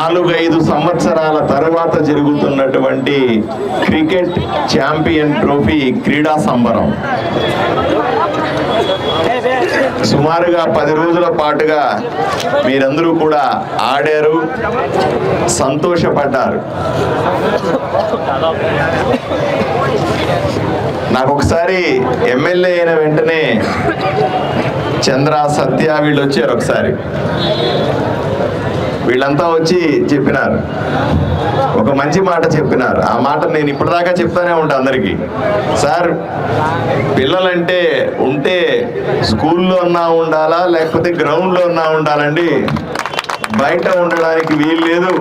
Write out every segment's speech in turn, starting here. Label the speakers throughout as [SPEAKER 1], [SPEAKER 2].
[SPEAKER 1] 4-5 సంవత్సరాల తరువాత జరుగుతున్నటువంటి క్రికెట్ ఛాంపియన్ ట్రోఫీ క్రీడా సంబరం సుమారుగా 10 రోజుల పాటుగా మీరందరూ కూడా ఆడారు, సంతోషపడ్డారు. నాకు ఒకసారి ఎమ్మెల్యే అయిన వెంటనే చంద్ర, సత్య వీళ్ళు వచ్చారు. ఒకసారి వీళ్ళంతా వచ్చి చెప్పినారు, ఒక మంచి మాట చెప్పినారు. ఆ మాట నేను ఇప్పటిదాకా చెప్తానే ఉంటా అందరికీ. సార్, పిల్లలంటే ఉంటే స్కూల్లో ఉన్నా ఉండాలా లేకపోతే గ్రౌండ్లో ఉన్నా ఉండాలండి, బయట ఉండడానికి వీలు లేదు.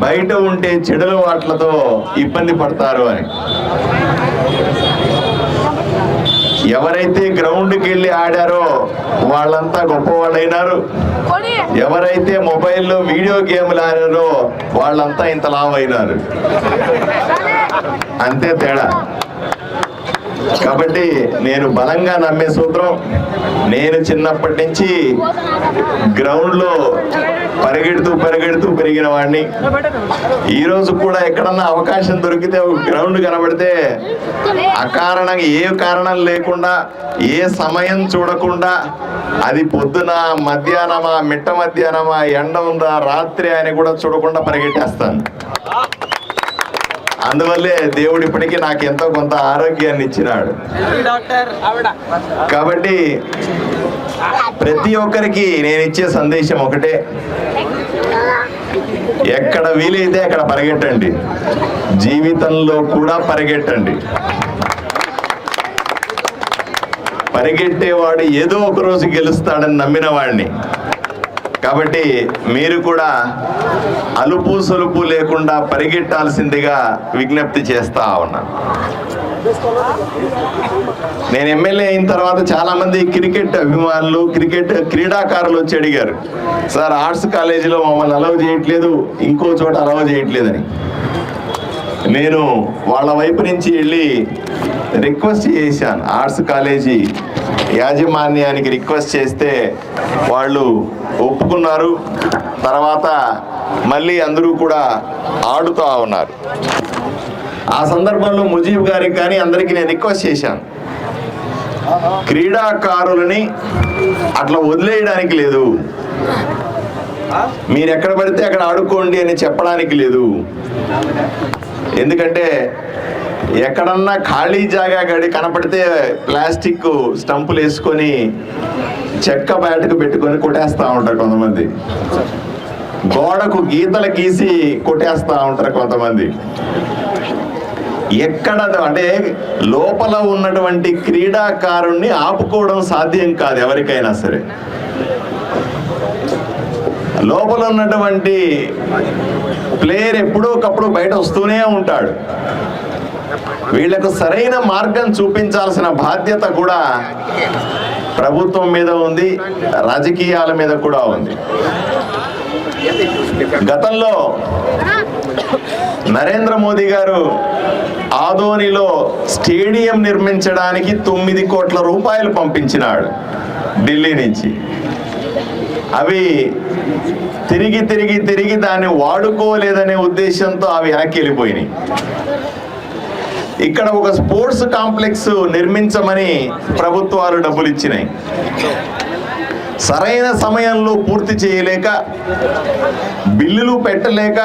[SPEAKER 1] బయట ఉంటే చెడుల వాట్లతో ఇబ్బంది పడతారు అని. ఎవరైతే గ్రౌండ్కి వెళ్ళి ఆడారో వాళ్ళంతా గొప్పవాళ్ళైనారు. ఎవరైతే మొబైల్లో వీడియో గేమ్లు ఆడారో వాళ్ళంతా ఇంత లావైనారు. అంతే తేడా. కాబట్టి నేను బలంగా నమ్మే సూత్రం, నేను చిన్నప్పటి నుంచి గ్రౌండ్లో పరిగెడుతూ పెరిగిన వాడిని. ఈరోజు కూడా ఎక్కడన్నా అవకాశం దొరికితే గ్రౌండ్ కనబడితే అకారణంగా ఏ కారణం లేకుండా, ఏ సమయం చూడకుండా, అది పొద్దున, మధ్యాహ్నమా, మిట్ట మధ్యాహ్నమా, ఎండ ఉందా, రాత్రి అని కూడా చూడకుండా పరిగెట్టేస్తాను. అందువల్లే దేవుడు ఇప్పటికీ నాకు ఎంతో కొంత ఆరోగ్యాన్ని ఇచ్చినాడు. కాబట్టి ప్రతి ఒక్కరికి నేను ఇచ్చే సందేశం ఒకటే, ఎక్కడ వీలైతే అక్కడ పరిగెట్టండి, జీవితంలో కూడా పరిగెట్టండి. పరిగెట్టేవాడు ఏదో ఒక రోజు గెలుస్తాడని నమ్మిన వాడిని. కాబట్టి మీరు కూడా అలుపు సొలుపు లేకుండా పరిగెట్టాల్సిందిగా విజ్ఞప్తి చేస్తా ఉన్నాను. నేను ఎమ్మెల్యే అయిన తర్వాత చాలా మంది క్రికెట్ అభిమానులు, క్రికెట్ క్రీడాకారులు వచ్చి అడిగారు, సార్ ఆర్ట్స్ కాలేజీలో మమ్మల్ని అలౌ చేయట్లేదు, ఇంకో చోట అలౌ చేయట్లేదని. నేను వాళ్ళ వైపు నుంచి వెళ్ళి రిక్వెస్ట్ చేశాను. ఆర్ట్స్ కాలేజీ యాజమాన్యానికి రిక్వెస్ట్ చేస్తే వాళ్ళు ఒప్పుకున్నారు. తర్వాత మళ్ళీ అందరూ కూడా ఆడుతూ ఉన్నారు. ఆ సందర్భంలో ముజీబ్ గారికి కానీ అందరికీ నేను రిక్వెస్ట్ చేశాను, క్రీడాకారులని అట్లా వదిలేయడానికి లేదు, మీరు ఎక్కడ పడితే అక్కడ ఆడుకోండి అని చెప్పడానికి లేదు. ఎందుకంటే ఎక్కడన్నా ఖాళీ జాగా గడి కనపడితే ప్లాస్టిక్ స్టంపులు వేసుకొని చెక్క బ్యాట్కు పెట్టుకొని కొట్టేస్తూ ఉంటారు కొంతమంది, గోడకు గీతలు గీసి కొట్టేస్తూ ఉంటారు కొంతమంది. ఎక్కడ అంటే లోపల ఉన్నటువంటి క్రీడాకారుణ్ణి ఆపుకోవడం సాధ్యం కాదు ఎవరికైనా సరే. లోపల ఉన్నటువంటి ప్లేయర్ ఎప్పుడో ఒకప్పుడు బయట వస్తూనే ఉంటాడు. వీళ్లకు సరైన మార్గం చూపించాల్సిన బాధ్యత కూడా ప్రభుత్వం మీద ఉంది, రాజకీయాల మీద కూడా ఉంది. గతంలో నరేంద్ర మోదీ గారు ఆదోనిలో స్టేడియం నిర్మించడానికి 9 కోట్ల రూపాయలు పంపించినాడు ఢిల్లీ నుంచి. అవి తిరిగి దాన్ని వాడుకోలేదనే ఉద్దేశంతో అవి వెనక్కి వెళ్ళిపోయినాయి. ఇక్కడ ఒక స్పోర్ట్స్ కాంప్లెక్స్ నిర్మించమని ప్రభుత్వాలు డబ్బులు ఇచ్చినాయి. సరైన సమయంలో పూర్తి చేయలేక, బిల్లులు పెట్టలేక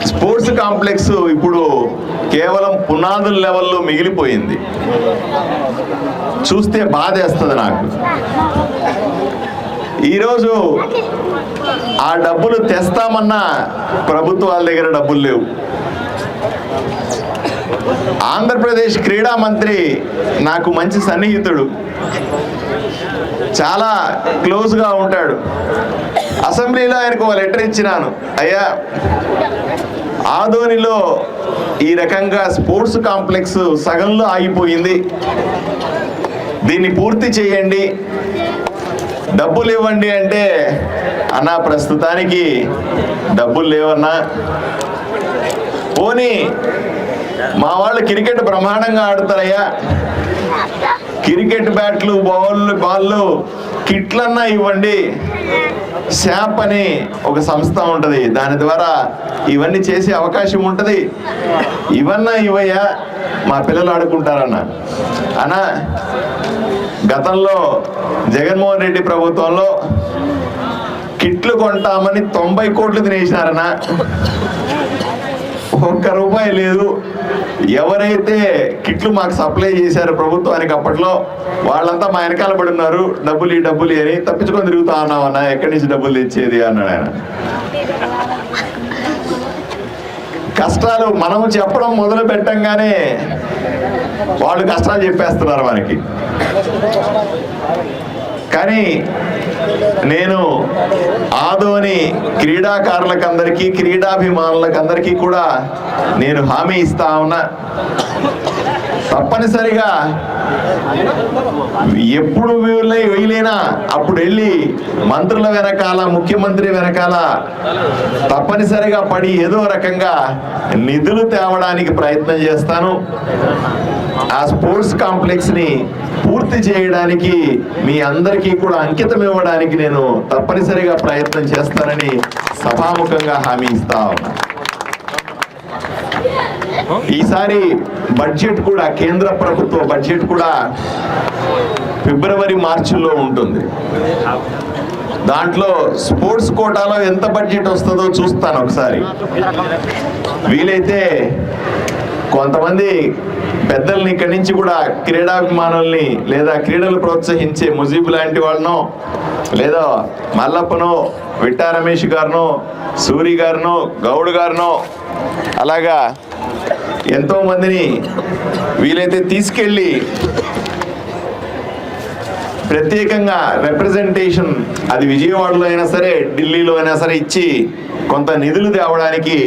[SPEAKER 1] స్పోర్ట్స్ కాంప్లెక్స్ ఇప్పుడు కేవలం పునాదుల లెవెల్లో మిగిలిపోయింది. చూస్తే బాధేస్తుంది నాకు. ఈరోజు ఆ డబ్బులు తెస్తామన్నా ప్రభుత్వాల దగ్గర డబ్బులు లేవు. ఆంధ్రప్రదేశ్ క్రీడా మంత్రి నాకు మంచి సన్నిహితుడు, చాలా క్లోజ్గా ఉంటాడు. అసెంబ్లీలో ఆయనకు ఒక లెటర్ ఇచ్చినాను, అయ్యా ఆదోనిలో ఈ రకంగా స్పోర్ట్స్ కాంప్లెక్స్ సగంలో ఆగిపోయింది, దీన్ని పూర్తి చేయండి, డబ్బులు ఇవ్వండి అంటే, అన్నా ప్రస్తుతానికి డబ్బులు లేవన్నా, పోనీ మా వాళ్ళు క్రికెట్ బ్రహ్మాండంగా ఆడతారయ్యా, క్రికెట్ బ్యాట్లు, బాళ్ళు, కిట్లన్నా ఇవ్వండి, శాప్ అనే ఒక సంస్థ ఉంటుంది, దాని ద్వారా ఇవన్నీ చేసే అవకాశం ఉంటుంది. ఇవన్నా ఇవయ్యా మా పిల్లలు ఆడుకుంటారన్న అన్న. గతంలో జగన్మోహన్ రెడ్డి ప్రభుత్వంలో కిట్లు కొంటామని 90 కోట్లు తినేసినారన్న. ₹1 లేదు. ఎవరైతే కిట్లు మాకు సప్లై చేశారో ప్రభుత్వానికి అప్పట్లో వాళ్ళంతా మా వెనకాల పడి ఉన్నారు, డబ్బులు డబ్బులు అని తప్పించుకొని తిరుగుతా ఉన్నామన్నా, ఎక్కడి నుంచి డబ్బులు తెచ్చేది అన్నాడు ఆయన. కష్టాలు మనం చెప్పడం మొదలు పెట్టంగానే వాళ్ళు కష్టాలు చెప్పేస్తున్నారు మనకి. కానీ నేను ఆదోని క్రీడాకారులకందరికీ, క్రీడాభిమానులకందరికీ కూడా నేను హామీ ఇస్తా ఉన్నా, తప్పనిసరిగా ఎప్పుడు వీలైనా అప్పుడు వెళ్ళి మంత్రుల వెనకాల, ముఖ్యమంత్రి వెనకాల తప్పనిసరిగా పడి ఏదో రకంగా నిధులు తేవడానికి ప్రయత్నం చేస్తాను. ఆ స్పోర్ట్స్ కాంప్లెక్స్ ని పూర్తి చేయడానికి మీ అందరికీ కూడా అంకితం ఇవ్వడానికి నేను తప్పనిసరిగా ప్రయత్నం చేస్తానని సభాముఖంగా హామీ ఇస్తా ఉన్నా. ఈసారి బడ్జెట్ కూడా, కేంద్ర ప్రభుత్వ బడ్జెట్ కూడా ఫిబ్రవరి మార్చిలో ఉంటుంది. దాంట్లో స్పోర్ట్స్ కోటాలో ఎంత బడ్జెట్ వస్తుందో చూస్తాను ఒకసారి. వీలైతే కొంతమంది పెద్దల్ని ఇక్కడి నుంచి కూడా, క్రీడాభిమానుల్ని లేదా క్రీడలు ప్రోత్సహించే ముజీబ్ లాంటి వాళ్ళనో, లేదా మల్లప్పనో, విట్టా రమేష్ గారినో, సూరి గారినో, గౌడ్ గారినో, అలాగా ఎంతో మందిని వీలైతే తీసుకెళ్ళి ప్రత్యేకంగా రిప్రజెంటేషన్, అది విజయవాడలో అయినా సరే, ఢిల్లీలో అయినా సరే ఇచ్చి కొంత నిధులు తేవడానికి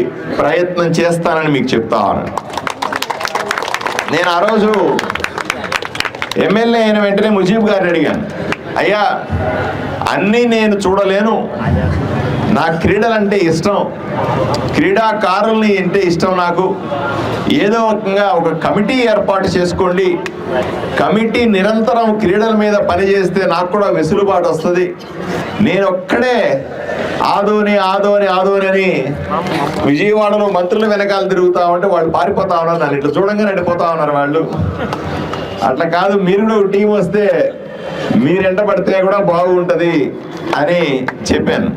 [SPEAKER 1] ప్రయత్నం చేస్తానని మీకు చెప్తా ఉన్నాను. నేను ఆ రోజు ఎమ్మెల్యే అయిన వెంటనే ముజీబ్ గారిని అడిగాను, అయ్యా అన్నీ నేను చూడలేను, నా క్రీడలంటే ఇష్టం, క్రీడాకారుల్ని అంటే ఇష్టం నాకు, ఏదో రకంగా ఒక కమిటీ ఏర్పాటు చేసుకోండి, కమిటీ నిరంతరం క్రీడల మీద పనిచేస్తే నాకు కూడా వెసులుబాటు వస్తుంది, నేను ఒక్కడే ఆదోని ఆదోని ఆదోని అని విజయవాడలో మంత్రుల వెనకాల తిరుగుతా ఉంటే వాళ్ళు పారిపోతా ఉన్నారు, నన్ను ఇట్లా చూడంగానే అడిపోతా ఉన్నారు వాళ్ళు. అట్లా కాదు, మీరు కూడా టీం వస్తే మీరు ఎంట పడితే కూడా బాగుంటుంది అని చెప్పాను.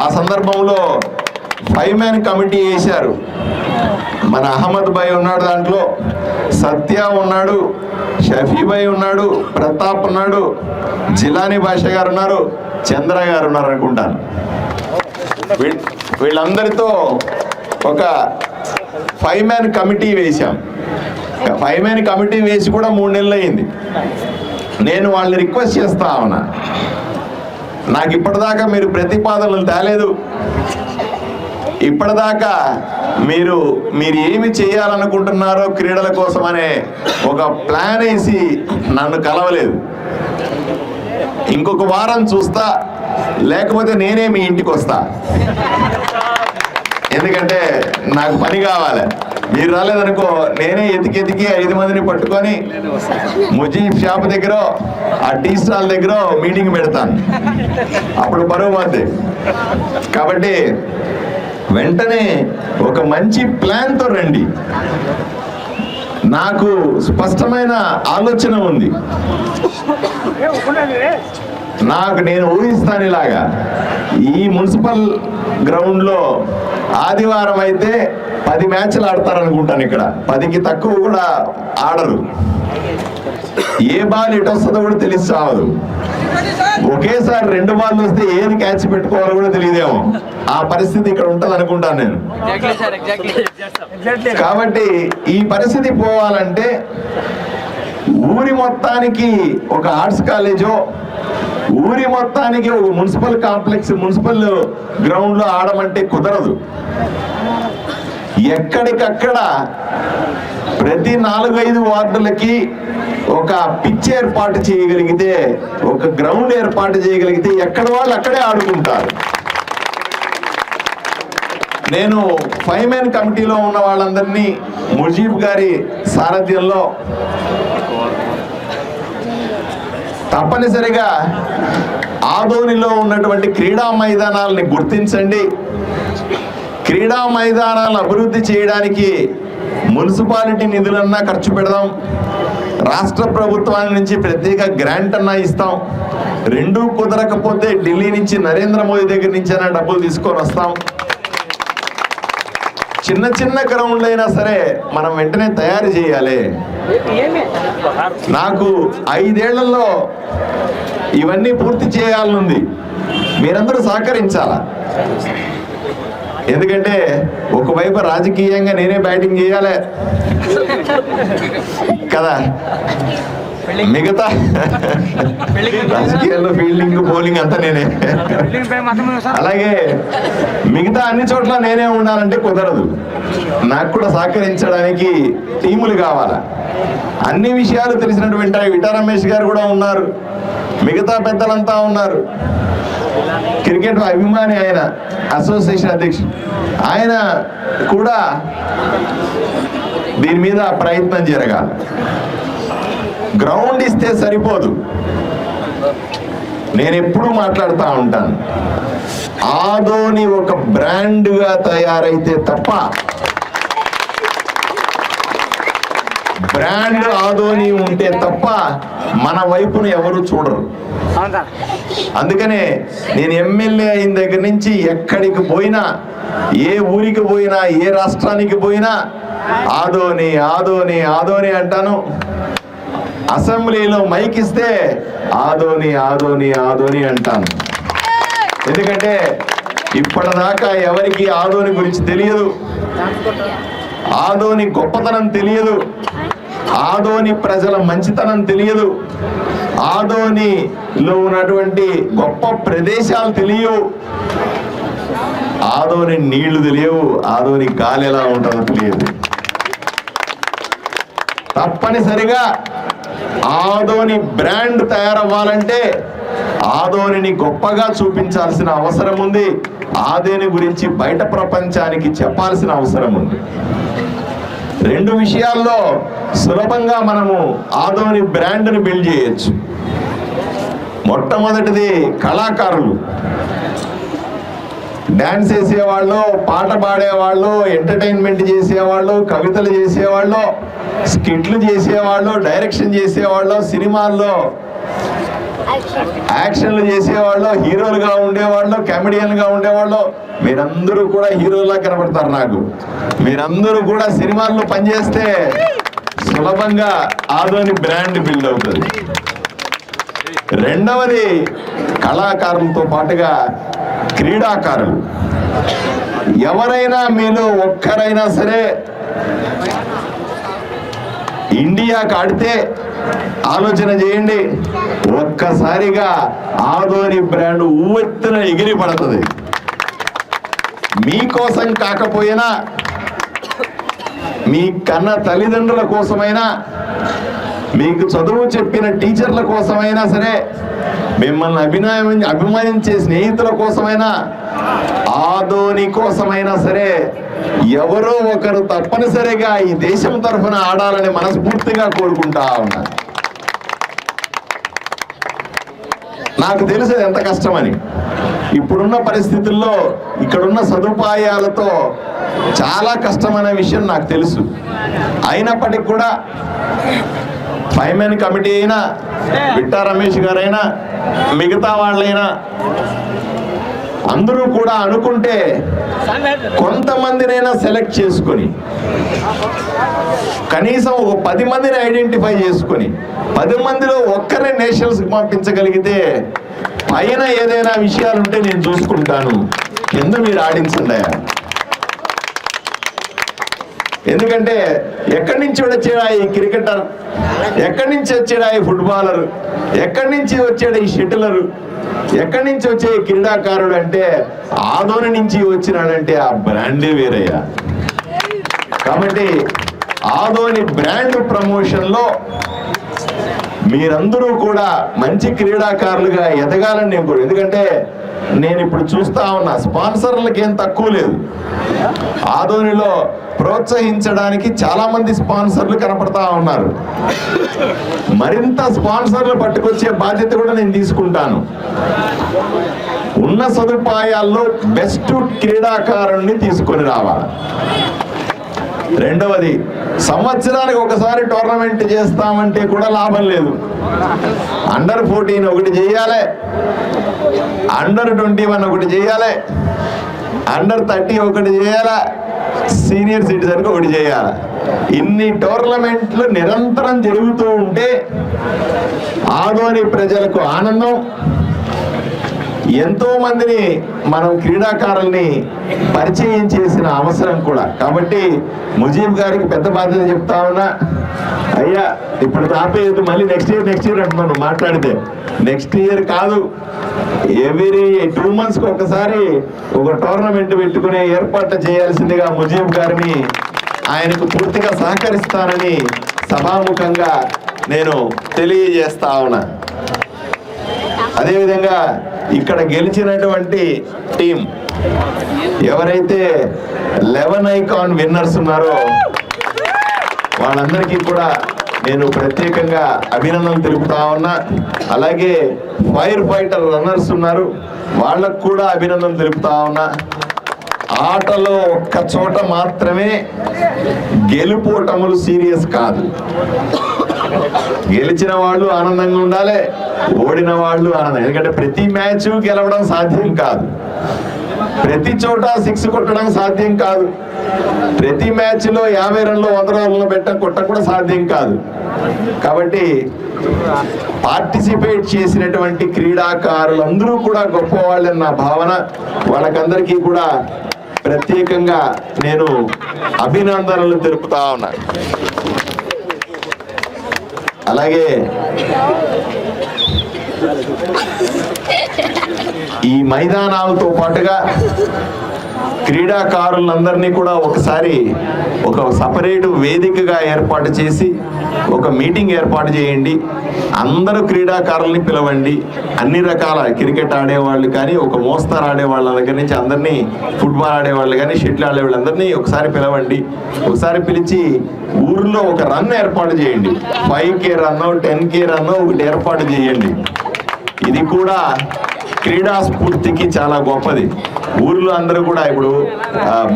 [SPEAKER 1] ఆ సందర్భంలో 5 మ్యాన్ కమిటీ వేశారు. మన అహ్మద్ భాయ్ ఉన్నాడు, దాంట్లో సత్య ఉన్నాడు, షఫీ భాయ్ ఉన్నాడు, ప్రతాప్ ఉన్నాడు, జిలానీ భాష గారు ఉన్నారు, చంద్ర గారు ఉన్నారు అనుకుంటాను. వీళ్ళందరితో ఒక 5 మ్యాన్ కమిటీ వేశాం. 5 మ్యాన్ కమిటీ వేసి కూడా 3 నెలలు అయింది. నేను వాళ్ళని రిక్వెస్ట్ చేస్తా ఉన్నా, నాకు ఇప్పటిదాకా మీరు ప్రతిపాదనలు తేలేదు, ఇప్పటిదాకా మీరు ఏమి చేయాలనుకుంటున్నారో క్రీడల కోసం అనే ఒక ప్లాన్ వేసి నన్ను కలవలేదు. ఇంకొక వారం చూస్తా, లేకపోతే నేనే మీ ఇంటికి వస్తా, ఎందుకంటే నాకు పని కావాలి. మీరు రాలేదనుకో, నేనే ఎతికి 5 మందిని పట్టుకొని ముజీబ్ షాప్ దగ్గర, ఆ టీ స్టాల్ దగ్గర మీటింగ్ పెడతాను, అప్పుడు బరువు పోద్ది. కాబట్టి వెంటనే ఒక మంచి ప్లాన్తో రండి. నాకు స్పష్టమైన ఆలోచన ఉంది. నేను ఊహిస్తాను ఇలాగా, ఈ మున్సిపల్ గ్రౌండ్లో ఆదివారం అయితే 10 మ్యాచ్లు ఆడతారనుకుంటాను. ఇక్కడ 10కి తక్కువ కూడా ఆడరు. ఏ బాల్ ఎటు వస్తుందో కూడా తెలిసి చావదు. ఒకేసారి 2 బాల్ వస్తే ఏది క్యాచ్ పెట్టుకోవాలో కూడా తెలియదేమో. ఆ పరిస్థితి ఇక్కడ ఉంటుంది అనుకుంటాను నేను. కాబట్టి ఈ పరిస్థితి పోవాలంటే ఊరి మొత్తానికి ఒక ఆర్ట్స్ కాలేజో, ఊరి మొత్తానికి ఒక మున్సిపల్ కాంప్లెక్స్, మున్సిపల్ గ్రౌండ్ లో ఆడమంటే కుదరదు. ఎక్కడికక్కడ ప్రతి 4-5 వార్డులకి ఒక పిచ్ ఏర్పాటు చేయగలిగితే, ఒక గ్రౌండ్ ఏర్పాటు చేయగలిగితే ఎక్కడ వాళ్ళు అక్కడే ఆడుకుంటారు. నేను 5 మ్యాన్ కమిటీలో ఉన్న వాళ్ళందరినీ ముజీబ్ గారి సారథ్యంలో తప్పనిసరిగా ఆదోనిలో ఉన్నటువంటి క్రీడా మైదానాలని గుర్తించండి. క్రీడా మైదానాలను అభివృద్ధి చేయడానికి మున్సిపాలిటీ నిధులన్నా ఖర్చు పెడదాం, రాష్ట్ర ప్రభుత్వాల నుంచి ప్రత్యేక గ్రాంట్ అన్నా ఇస్తాం. రెండూ కుదరకపోతే ఢిల్లీ నుంచి నరేంద్ర మోదీ దగ్గర నుంచి అయినా డబ్బులు తీసుకొని వస్తాం. చిన్న చిన్న గ్రౌండ్లు అయినా సరే మనం వెంటనే తయారు చేయాలి. నాకు 5 ఏళ్లలో ఇవన్నీ పూర్తి చేయాలనుంది. మీరందరూ సహకరించాలా? ఎందుకంటే ఒకవైపు రాజకీయంగా నేనే బ్యాటింగ్ చేయాలి కదా, మిగతా రాజకీయాల్లో ఫీల్డింగ్ బౌలింగ్ అంతా నేనే. అలాగే మిగతా అన్ని చోట్ల నేనే ఉండాలంటే కుదరదు. నాకు కూడా సహకరించడానికి టీములు కావాలా. అన్ని విషయాలు తెలిసినటువంటి విటా రమేష్ గారు కూడా ఉన్నారు, మిగతా పెద్దలంతా ఉన్నారు. క్రికెట్ అభిమాని ఆయన, అసోసియేషన్ అధ్యక్షుడు ఆయన కూడా దీని మీద ప్రయత్నం జరగాలి. గ్రౌండ్ ఇస్తే సరిపోదు. నేను ఎప్పుడూ మాట్లాడుతూ ఉంటాను, ఆదోని ఒక బ్రాండ్గా తయారైతే తప్ప, బ్రాండ్ ఆదోని ఉంటే తప్ప మన వైపును ఎవరు చూడరు. అందుకనే నేను ఎమ్మెల్యే అయిన దగ్గర నుంచి ఎక్కడికి పోయినా, ఏ ఊరికి పోయినా, ఏ రాష్ట్రానికి పోయినా ఆదోని ఆదోని ఆదోని అంటాను. అసెంబ్లీలో మైక్ ఇస్తే ఆదోని ఆదోని ఆదోని అంటాను. ఎందుకంటే ఇప్పటిదాకా ఎవరికి ఆదోని గురించి తెలియదు, ఆదోని గొప్పతనం తెలియదు, ఆదోని ప్రజల మంచితనం తెలియదు, ఆదోనిలో ఉన్నటువంటి గొప్ప ప్రదేశాలు తెలియవు, ఆదోని నీళ్లు తెలియవు, ఆదోని గాలి ఎలా ఉంటుందో తెలియదు. తప్పనిసరిగా ఆదోని బ్రాండ్ తయారవ్వాలంటే ఆదోనిని గొప్పగా చూపించాల్సిన అవసరం ఉంది. ఆదోని గురించి బయట ప్రపంచానికి చెప్పాల్సిన అవసరం ఉంది. 2 విషయాల్లో సులభంగా మనము ఆదోని బ్రాండ్ని బిల్డ్ చేయొచ్చు. మొట్టమొదటిది కళాకారులు, డాన్స్ చేసేవాళ్ళు, పాట పాడేవాళ్ళు, ఎంటర్టైన్మెంట్ చేసేవాళ్ళు, కవితలు చేసేవాళ్ళు, స్కిట్లు చేసేవాళ్ళు, డైరెక్షన్ చేసేవాళ్ళు, సినిమాల్లో యాక్షన్లు చేసేవాళ్ళు, హీరోలుగా ఉండేవాళ్ళు, కామెడియన్గా ఉండేవాళ్ళు, మీరందరూ కూడా హీరోలా కనబడతారు నాకు. మీరందరూ కూడా సినిమాల్లో పనిచేస్తే సులభంగా ఆదోని బ్రాండ్ బిల్డ్ అవుతుంది. రెండవది కళాకారులతో పాటుగా క్రీడాకారులు. ఎవరైనా మీలో ఒక్కరైనా సరే ఇండియాకి ఆడితే ఆలోచన చేయండి, ఒక్కసారిగా ఆదోని బ్రాండ్ ఉవ్వెత్తున ఎగిరి పడుతుంది. మీకోసం కాకపోయినా, మీ కన్న తల్లిదండ్రుల కోసమైనా, మీకు చదువు చెప్పిన టీచర్ల కోసమైనా సరే, మిమ్మల్ని అభిమానించే స్నేహితుల కోసమైనా, ఆదోని కోసమైనా సరే ఎవరో ఒకరు తప్పనిసరిగా ఈ దేశం తరఫున ఆడాలని మనస్ఫూర్తిగా కోరుకుంటా ఉన్నారు. నాకు తెలుసు ఎంత కష్టమని. ఇప్పుడున్న పరిస్థితుల్లో ఇక్కడున్న సదుపాయాలతో చాలా కష్టమైన విషయం నాకు తెలుసు. అయినప్పటికీ కూడా ఫైమెన్ కమిటీ అయినా, విటా రమేష్ గారైనా, మిగతా వాళ్ళైనా అందరూ కూడా అనుకుంటే కొంతమందినైనా సెలెక్ట్ చేసుకొని, కనీసం ఒక 10 మందిని ఐడెంటిఫై చేసుకొని 10 మందిలో ఒక్కరే నేషనల్స్కి పంపించగలిగితే పైన ఏదైనా విషయాలు ఉంటే నేను చూసుకుంటాను, కింద మీరు ఆడించండి. ఎందుకంటే ఎక్కడి నుంచి వచ్చాడా ఈ క్రికెటర్, ఎక్కడి నుంచి వచ్చాడా ఈ ఫుట్బాలర్, ఎక్కడి నుంచి వచ్చాడా ఈ షటిలరు, ఎక్కడి నుంచి వచ్చే క్రీడాకారుడు అంటే ఆదోని నుంచి వచ్చినాడంటే ఆ బ్రాండే వేరయ్యా. కాబట్టి ఆదోని బ్రాండ్ ప్రమోషన్లో మీరందరూ కూడా మంచి క్రీడాకారులుగా ఎదగాలని నేను కూడా, ఎందుకంటే నేను ఇప్పుడు చూస్తా ఉన్నా స్పాన్సర్లకి ఏం తక్కువ లేదు. ఆదోనిలో ప్రోత్సహించడానికి చాలా మంది స్పాన్సర్లు కనపడతా ఉన్నారు. మరింత స్పాన్సర్లు పట్టుకొచ్చే బాధ్యత కూడా నేను తీసుకుంటాను. ఉన్న సదుపాయాల్లో బెస్ట్ క్రీడాకారుణ్ణి తీసుకొని రావాలి. రెండవది, సంవత్సరానికి ఒకసారి టోర్నమెంట్ చేస్తామంటే కూడా లాభం లేదు. అండర్ 14 ఒకటి చేయాలి, అండర్ 21 ఒకటి చేయాలి, అండర్ 30 ఒకటి చేయాలా, సీనియర్ సిటిజన్ ఒకటి చేయాలి. ఇన్ని టోర్నమెంట్లు నిరంతరం జరుగుతూ ఉంటే ఆదోని ప్రజలకు ఆనందం. ఎంతో మందిని మనం క్రీడాకారుల్ని పరిచయం చేసిన అవసరం కూడా. కాబట్టి ముజీబ్ గారికి పెద్ద బాధ్యత చెప్తా ఉన్నా, అయ్యా ఇప్పుడు ఆపేయద్దు, మళ్ళీ నెక్స్ట్ ఇయర్ అంటున్నాను. మాట్లాడితే నెక్స్ట్ ఇయర్ కాదు, ఎవ్రీ 2 months ఒకసారి ఒక టోర్నమెంట్ పెట్టుకునే ఏర్పాట్లు చేయాల్సిందిగా ముజీబ్ గారిని, ఆయనకు పూర్తిగా సహకరిస్తానని సభాముఖంగా నేను తెలియజేస్తా ఉన్నా. అదేవిధంగా ఇక్కడ గెలిచినటువంటి టీం ఎవరైతే 11 ఐకాన్ విన్నర్స్ ఉన్నారో వాళ్ళందరికీ కూడా నేను ప్రత్యేకంగా అభినందనలు తెలుపుతా ఉన్నా. అలాగే ఫైర్ ఫైటర్ రన్నర్స్ ఉన్నారు, వాళ్ళకు కూడా అభినందనలు తెలుపుతా ఉన్నా. ఆటలో ఒక్క చోట మాత్రమే గెలుపోటములు సీరియస్ కాదు. గెలిచిన వాళ్ళు ఆనందంగా ఉండాలి, ఓడిన వాళ్ళు ఆనందం. ఎందుకంటే ప్రతి మ్యాచ్ గెలవడం సాధ్యం కాదు, ప్రతి చోట 6 కొట్టడం సాధ్యం కాదు, ప్రతి మ్యాచ్లో 50 రన్లు 100 రన్లు కొట్టడం కూడా సాధ్యం కాదు. కాబట్టి పార్టిసిపేట్ చేసినటువంటి క్రీడాకారులందరూ కూడా గొప్పవాళ్ళని నా భావన. వాళ్ళకందరికీ కూడా ప్రత్యేకంగా నేను అభినందనలు తెలుపుతా ఉన్నా. అలాగే ఈ మైదానాలతో పాటుగా క్రీడాకారులందరినీ కూడా ఒకసారి ఒక సపరేట్ వేదికగా ఏర్పాటు చేసి ఒక మీటింగ్ ఏర్పాటు చేయండి. అందరూ క్రీడాకారుల్ని పిలవండి. అన్ని రకాల క్రికెట్ ఆడేవాళ్ళు కానీ, ఒక మోస్తరు ఆడేవాళ్ళ దగ్గర నుంచి అందరినీ, ఫుట్బాల్ ఆడేవాళ్ళు కానీ, షటిల్ ఆడేవాళ్ళందరినీ ఒకసారి పిలవండి. ఒకసారి పిలిచి ఊర్లో ఒక రన్ ఏర్పాటు చేయండి. 5K రన్, 10K రన్ ఒకటి ఏర్పాటు చేయండి. ఇది కూడా క్రీడా స్ఫూర్తికి చాలా గొప్పది. ఊర్లో అందరూ కూడా ఇప్పుడు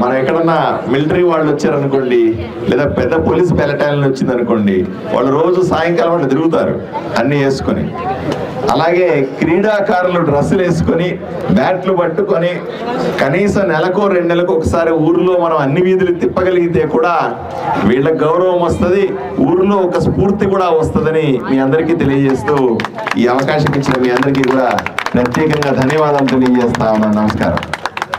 [SPEAKER 1] మనం ఎక్కడన్నా మిలిటరీ వాళ్ళు వచ్చారనుకోండి, లేదా పెద్ద పోలీస్ బెటాలియన్ వచ్చింది అనుకోండి, వాళ్ళు రోజు సాయంకాలం వాళ్ళు తిరుగుతారు అన్ని వేసుకొని. అలాగే క్రీడాకారులు డ్రెస్సులు వేసుకొని బ్యాట్లు పట్టుకొని కనీసం నెలకో 2 నెలలకు ఒకసారి ఊర్లో మనం అన్ని వీధులు తిప్పగలిగితే కూడా వీళ్ళకి గౌరవం వస్తుంది, ఊర్లో ఒక స్ఫూర్తి కూడా వస్తుందని మీ అందరికీ తెలియజేస్తూ ఈ అవకాశం ఇచ్చిన మీ అందరికీ కూడా ప్రత్యేకంగా ధన్యవాదాలు తెలియజేస్తా ఉన్నాను. నమస్కారం.